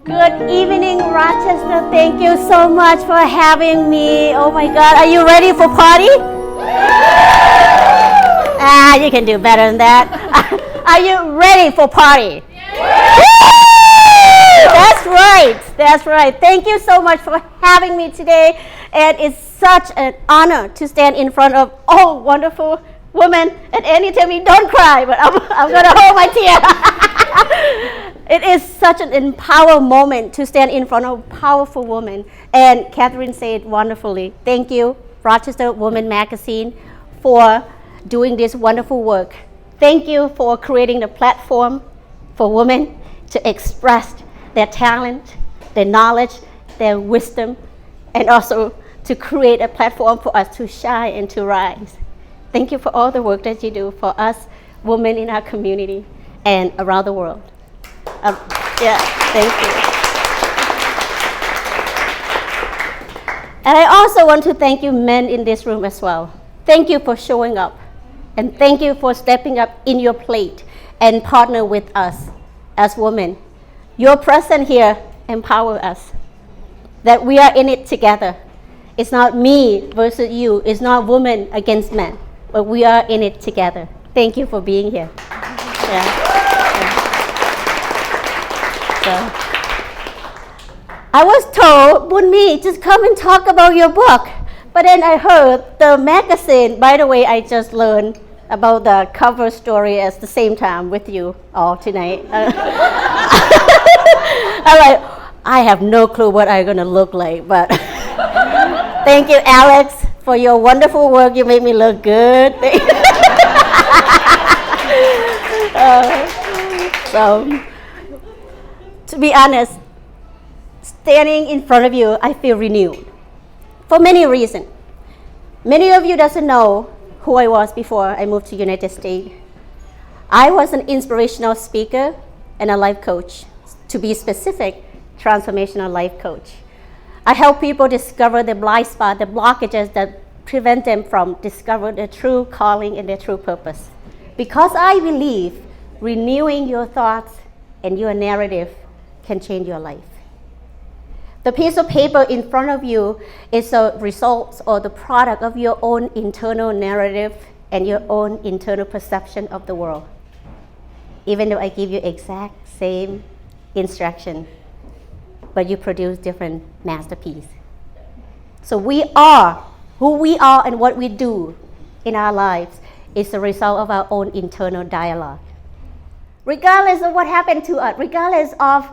Good evening, Rochester. Thank you so much for having me. Oh my God, are you ready for party? You can do better than that. Are you ready for party? That's right. That's right. Thank you so much for having me today. And it's such an honor to stand in front of all wonderful women. And Annie tell me don't cry, but I'm going to hold my tear. It is such an empowering moment to stand in front of powerful women. And Catherine said wonderfully, thank you, Rochester Women Magazine, for doing this wonderful work. Thank you for creating the platform for women to express their talent, their knowledge, their wisdom, and also to create a platform for us to shine and to rise. Thank you for all the work that you do for us women in our community and around the world. Thank you. And I also want to thank you men in this room as well. Thank you for showing up. And thank you for stepping up in your plate and partner with us as women. Your presence here empowers us, that we are in it together. It's not me versus you. It's not women against men, but we are in it together. Thank you for being here. So, I was told, Boonmee, just come and talk about your book. But then I heard the magazine. By the way, I just learned about the cover story at the same time with you all tonight. I'm like, I have no clue what I'm going to look like, but thank you, Alex, for your wonderful work. You made me look good. To be honest, standing in front of you, I feel renewed for many reasons. Many of you doesn't know who I was before I moved to United States. I was an inspirational speaker and a life coach. To be specific, transformational life coach. I help people discover the blind spot, the blockages that prevent them from discovering their true calling and their true purpose. Because I believe renewing your thoughts and your narrative can change your life. The piece of paper in front of you is a result or the product of your own internal narrative and your own internal perception of the world. Even though I give you exact same instruction, but you produce different masterpieces. So we are who we are, and what we do in our lives is a result of our own internal dialogue. Regardless of what happened to us, regardless of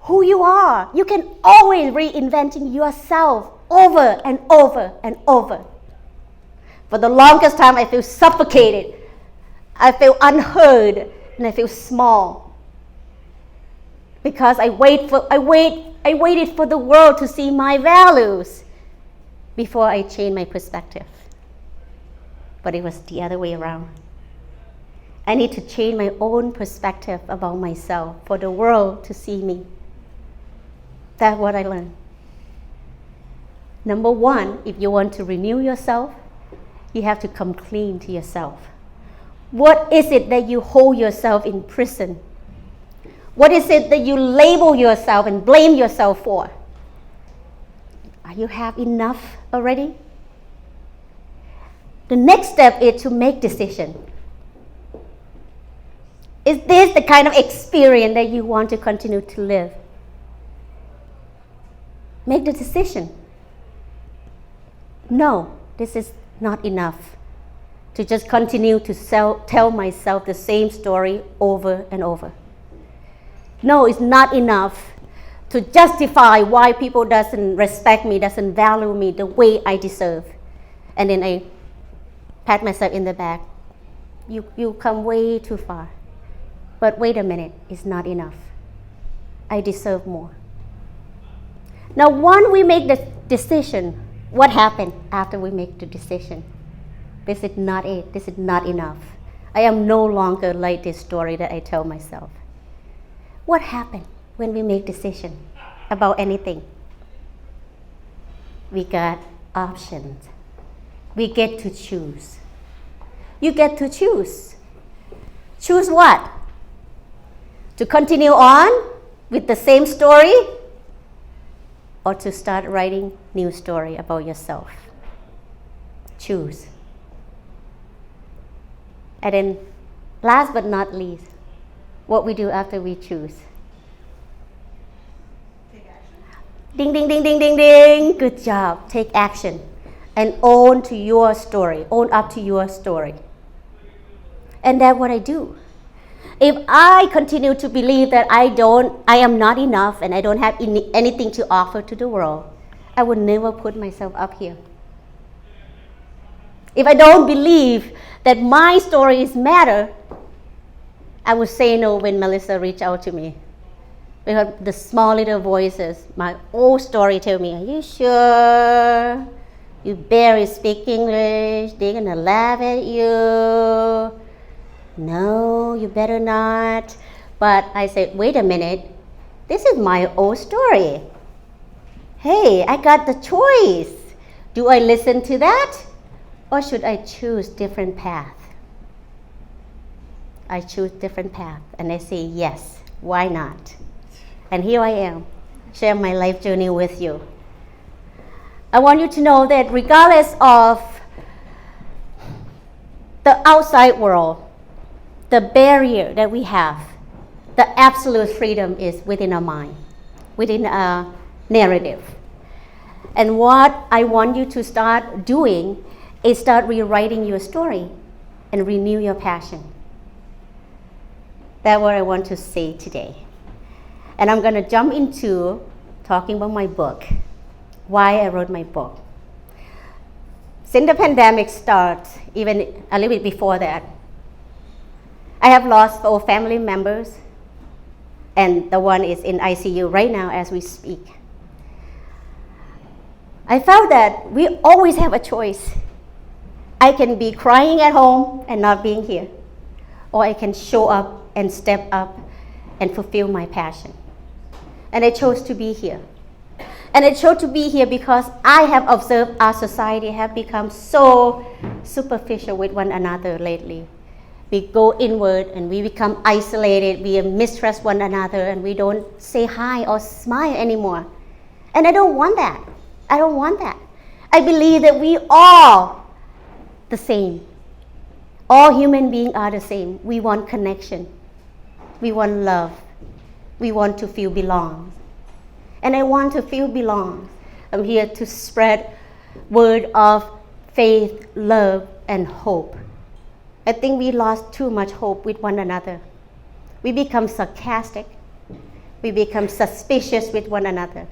who you are, you can always reinventing yourself over and over and over. For the longest time, I feel suffocated. I feel unheard, and I feel small. Because I waited for the world to see my values before I changed my perspective. But it was the other way around. I need to change my own perspective about myself for the world to see me. That's what I learned. Number one, if you want to renew yourself, you have to come clean to yourself. What is it that you hold yourself in prison? What is it that you label yourself and blame yourself for? Are you have enough already? The next step is to make decision. Is this the kind of experience that you want to continue to live? Make the decision. No, this is not enough to just continue to tell myself the same story over and over. No, it's not enough to justify why people doesn't respect me, doesn't value me the way I deserve. And then I pat myself in the back. You come way too far. But wait a minute, it's not enough. I deserve more. Now, once we make the decision, what happened after we make the decision? This is not it. This is not enough. I am no longer like this story that I tell myself. What happened when we make decision about anything? We got options. We get to choose. You get to choose. Choose what? To continue on with the same story, or to start writing new story about yourself? Choose. And then last but not least, what we do after we choose. Take action. Ding, ding, ding, ding, ding, ding. Good job. Take action and own to your story. Own up to your story. And that's what I do. If I continue to believe that I am not enough and I don't have anything to offer to the world, I would never put myself up here. If I don't believe that my stories matter, I would say no when Melissa reached out to me. Because the small little voices, my old story tell me, are you sure? You barely speak English, they're gonna laugh at you. No, you better not. But I said, wait a minute, this is my old story. Hey, I got the choice. Do I listen to that? Or should I choose different path? I choose different path and I say yes, why not? And here I am, share my life journey with you. I want you to know that regardless of the outside world, the barrier that we have, the absolute freedom is within our mind, within our narrative. And what I want you to start doing is start rewriting your story and renew your passion. That's what I want to say today. And I'm going to jump into talking about my book, why I wrote my book. Since the pandemic started, even a little bit before that, I have lost 4 family members, and the one is in ICU right now as we speak. I felt that we always have a choice. I can be crying at home and not being here, or I can show up and step up and fulfill my passion. And I chose to be here. And I chose to be here because I have observed our society have become so superficial with one another lately. We go inward and we become isolated, we mistrust one another, and we don't say hi or smile anymore. And I don't want that. I don't want that. I believe that we all the same. All human beings are the same. We want connection. We want love. We want to feel belong. And I want to feel belong. I'm here to spread word of faith, love, and hope. I think we lost too much hope with one another. We become sarcastic. We become suspicious with one another.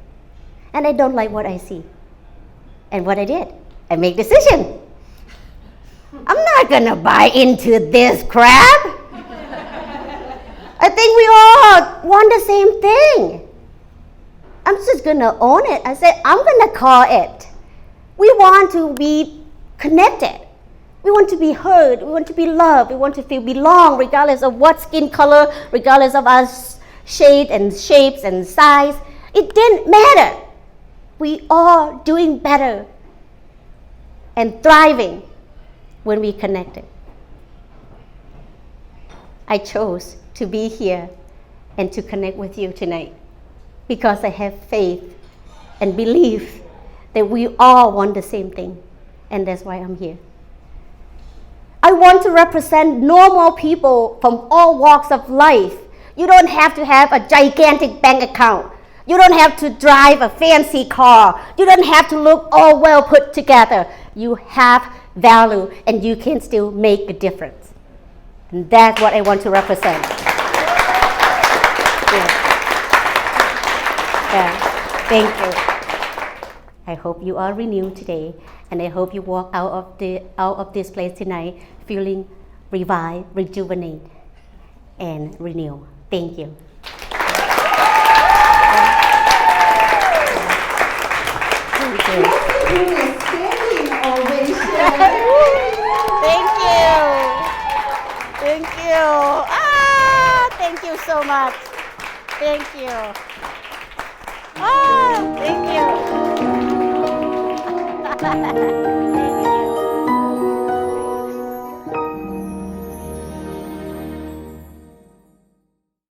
And I don't like what I see. And what I did, I make decision. I'm not gonna buy into this crap. I think we all want the same thing. I'm just gonna own it. I said, I'm gonna call it. We want to be connected. We want to be heard. We want to be loved. We want to feel belong, regardless of what skin color, regardless of our shade and shapes and size. It didn't matter. We are doing better and thriving when we connected. I chose to be here and to connect with you tonight because I have faith and belief that we all want the same thing, and that's why I'm here. I want to represent normal people from all walks of life. You don't have to have a gigantic bank account. You don't have to drive a fancy car. You don't have to look all well put together. You have value and you can still make a difference. And that's what I want to represent. Thank you. I hope you are renewed today, and I hope you walk out of this place tonight feeling revived, rejuvenated, and renewed. Thank you. Thank you. Thank you. Thank you. Thank you so much. Thank you. Thank you.